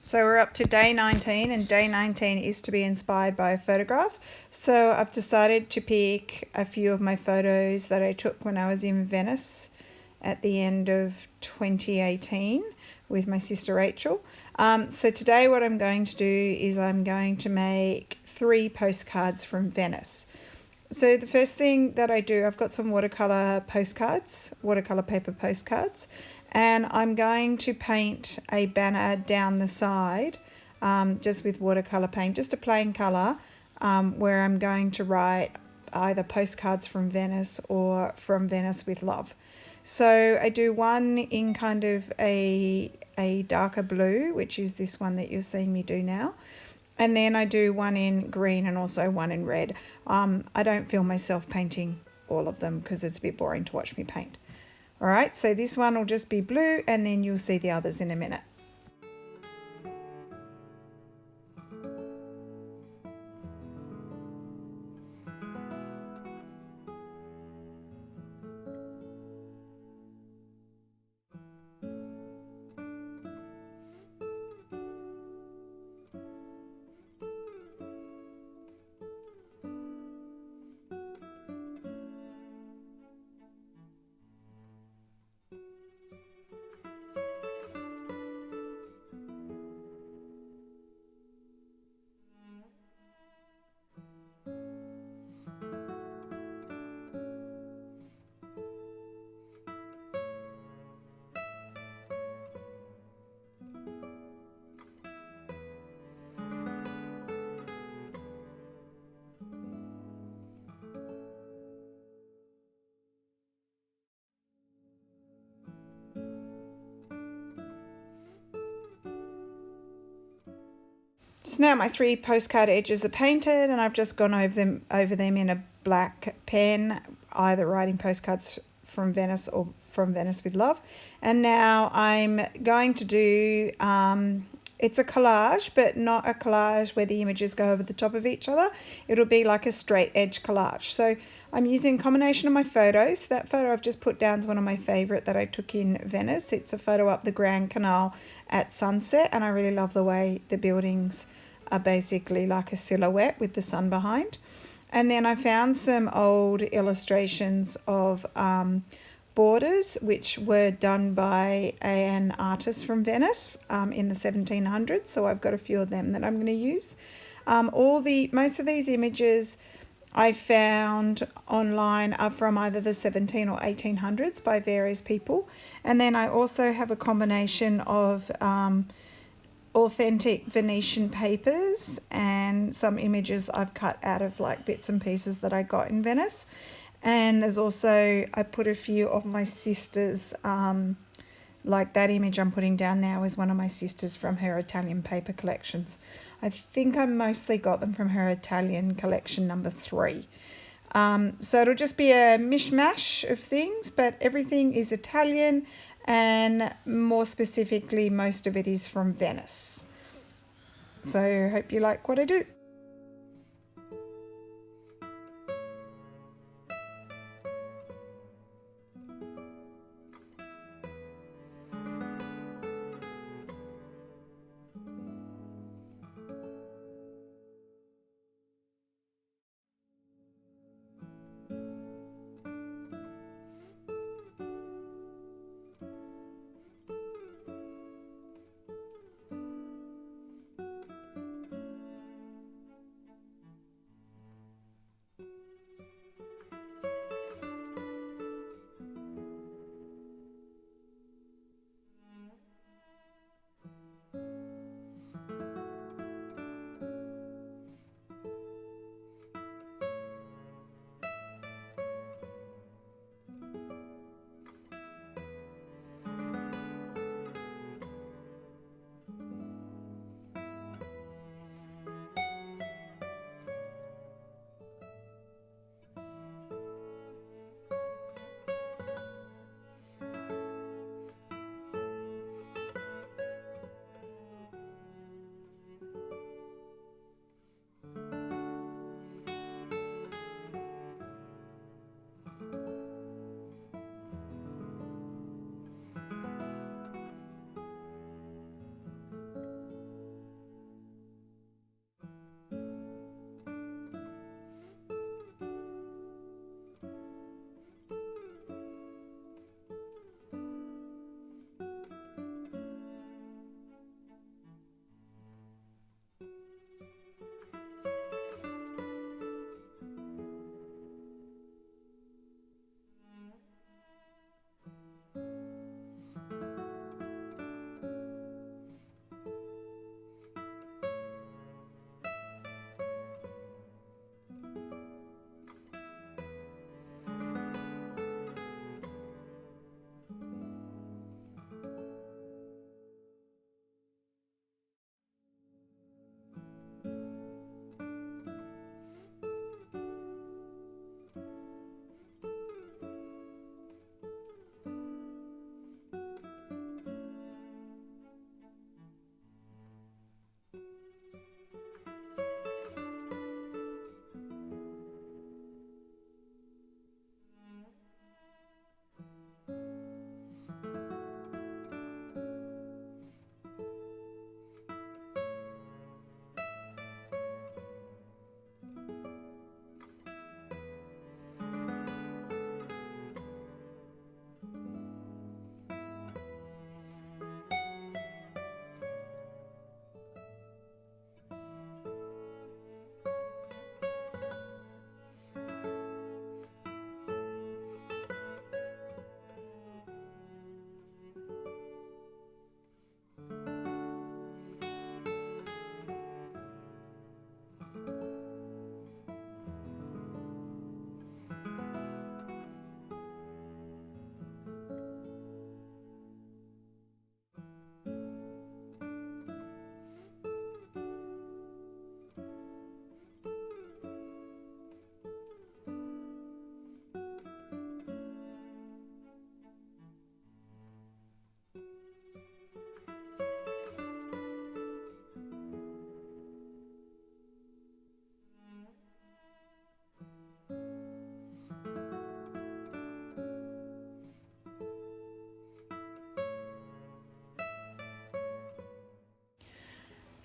So we're up to day 19, and day 19 is to be inspired by a photograph. So I've decided to pick a few of my photos that I took when I was in Venice at the end of 2018 with my sister Rachel. So today what I'm going to do is I'm going to make 3 postcards from Venice. So the first thing that I do, I've got some watercolor paper postcards, and I'm going to paint a banner down the side just with watercolor paint, just a plain color, where I'm going to write either postcards from Venice or from Venice with love. So I do one in kind of a darker blue, which is this one that you're seeing me do now. And then I do one in green and also one in red. I don't feel myself painting all of them because it's a bit boring to watch me paint. All right, so this one will just be blue, and then you'll see the others in a minute. So now my 3 postcard edges are painted, and I've just gone over them in a black pen, either writing postcards from Venice or from Venice with love. And now I'm going to do, it's a collage, but not a collage where the images go over the top of each other. It'll be like a straight edge collage. So I'm using a combination of my photos. That photo I've just put down is one of my favorite that I took in Venice. It's a photo up the Grand Canal at sunset, and I really love the way the buildings are basically like a silhouette with the sun behind. And then I found some old illustrations of borders which were done by an artist from Venice in the 1700s. So I've got a few of them that I'm going to use. Most of these images I found online are from either the 17 or 1800s by various people. And then I also have a combination of authentic Venetian papers and some images I've cut out of like bits and pieces that I got in Venice. And there's also, I put a few of my sisters, like that image I'm putting down now is one of my sisters from her Italian paper collections. I think I mostly got them from her Italian collection number 3. So it'll just be a mishmash of things, but everything is Italian, and more specifically, most of it is from Venice. So I hope you like what I do.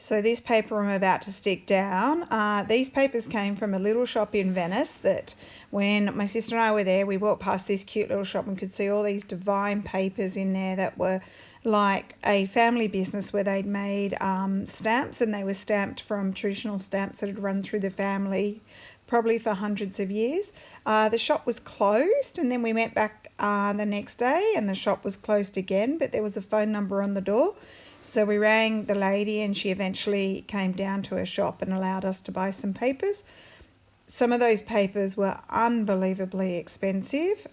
So this paper I'm about to stick down, these papers came from a little shop in Venice that when my sister and I were there, we walked past this cute little shop and could see all these divine papers in there that were like a family business where they'd made stamps, and they were stamped from traditional stamps that had run through the family probably for hundreds of years. The shop was closed, and then we went back the next day and the shop was closed again, but there was a phone number on the door. So we rang the lady and she eventually came down to her shop and allowed us to buy some papers. Some of those papers were unbelievably expensive,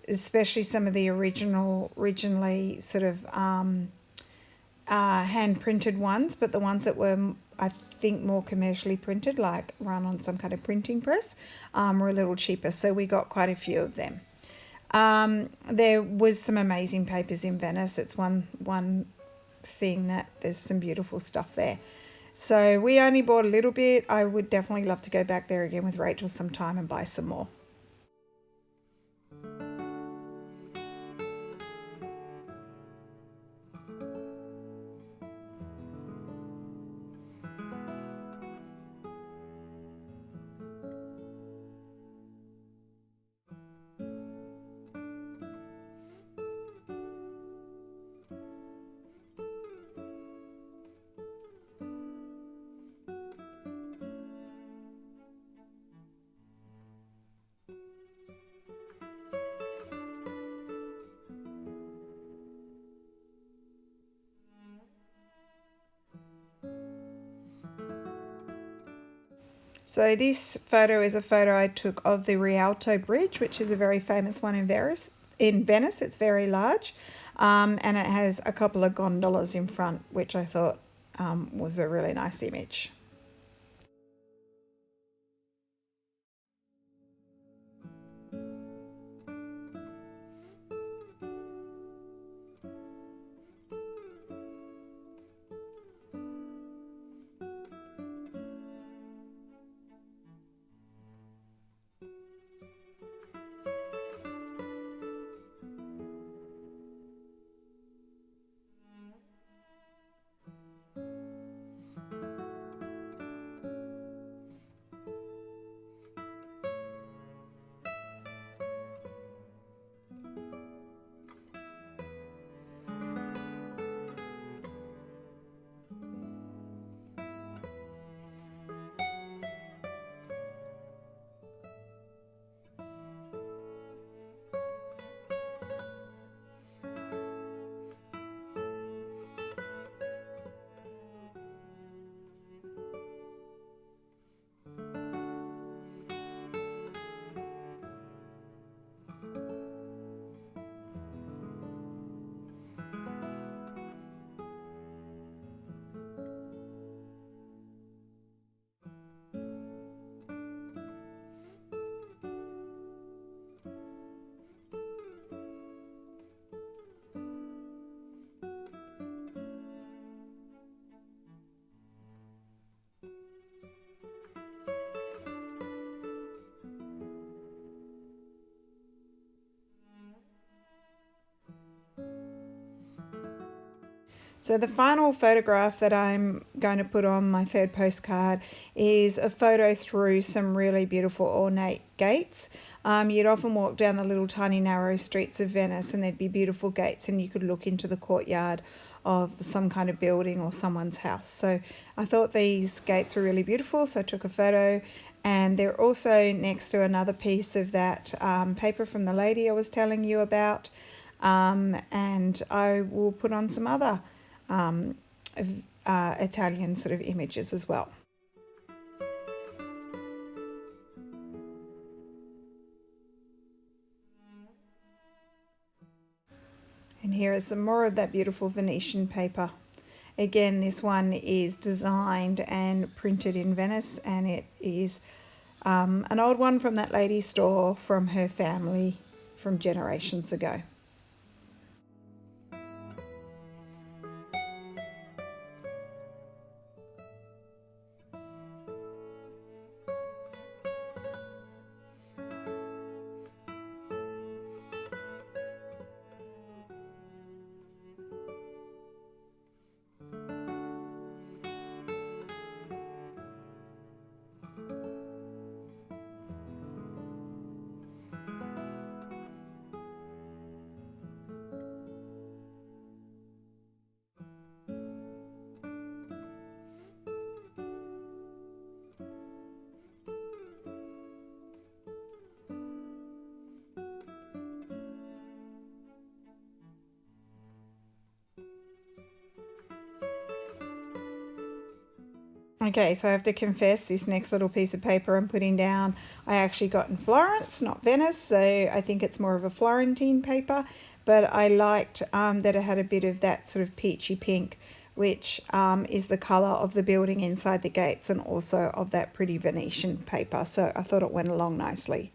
especially some of the originally sort of hand printed ones, but the ones that were, I think, more commercially printed, like run on some kind of printing press, were a little cheaper. So we got quite a few of them. There was some amazing papers in Venice. It's one thing that there's some beautiful stuff there. So we only bought a little bit. I would definitely love to go back there again with Rachel sometime and buy some more. So this photo is a photo I took of the Rialto Bridge, which is a very famous one in Venice. It's very large, and it has a couple of gondolas in front, which I thought was a really nice image. So the final photograph that I'm going to put on my third postcard is a photo through some really beautiful ornate gates. You'd often walk down the little tiny narrow streets of Venice and there'd be beautiful gates and you could look into the courtyard of some kind of building or someone's house. So I thought these gates were really beautiful, so I took a photo, and they're also next to another piece of that paper from the lady I was telling you about, and I will put on some other Italian sort of images as well. And here is some more of that beautiful Venetian paper. Again, this one is designed and printed in Venice, and it is an old one from that lady's store from her family from generations ago. Okay, so I have to confess, this next little piece of paper I'm putting down, I actually got in Florence, not Venice, so I think it's more of a Florentine paper, but I liked that it had a bit of that sort of peachy pink, which is the colour of the building inside the gates and also of that pretty Venetian paper, so I thought it went along nicely.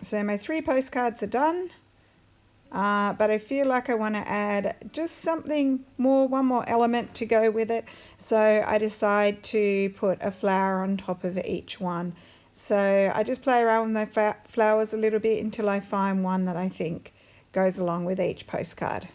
So my 3 postcards are done, but I feel like I want to add just something more, one more element to go with it. So I decide to put a flower on top of each one. So I just play around with my flowers a little bit until I find one that I think goes along with each postcard.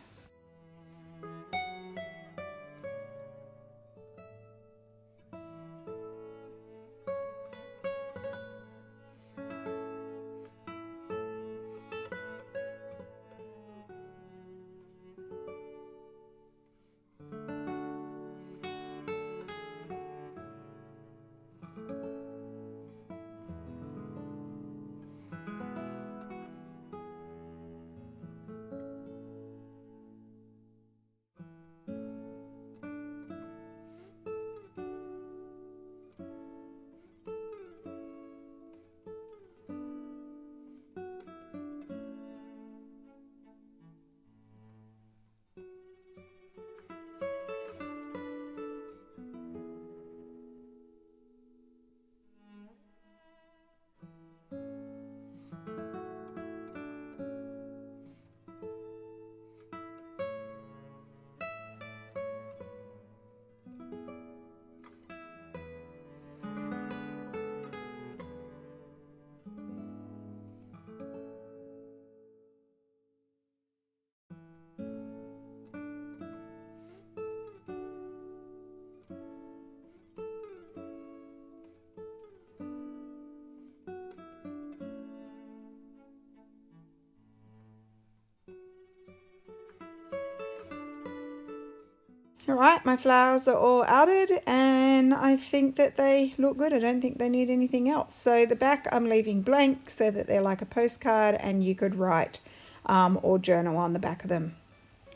Alright, my flowers are all outed and I think that they look good. I don't think they need anything else. So the back I'm leaving blank so that they're like a postcard and you could write or journal on the back of them.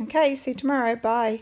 Okay, see you tomorrow. Bye.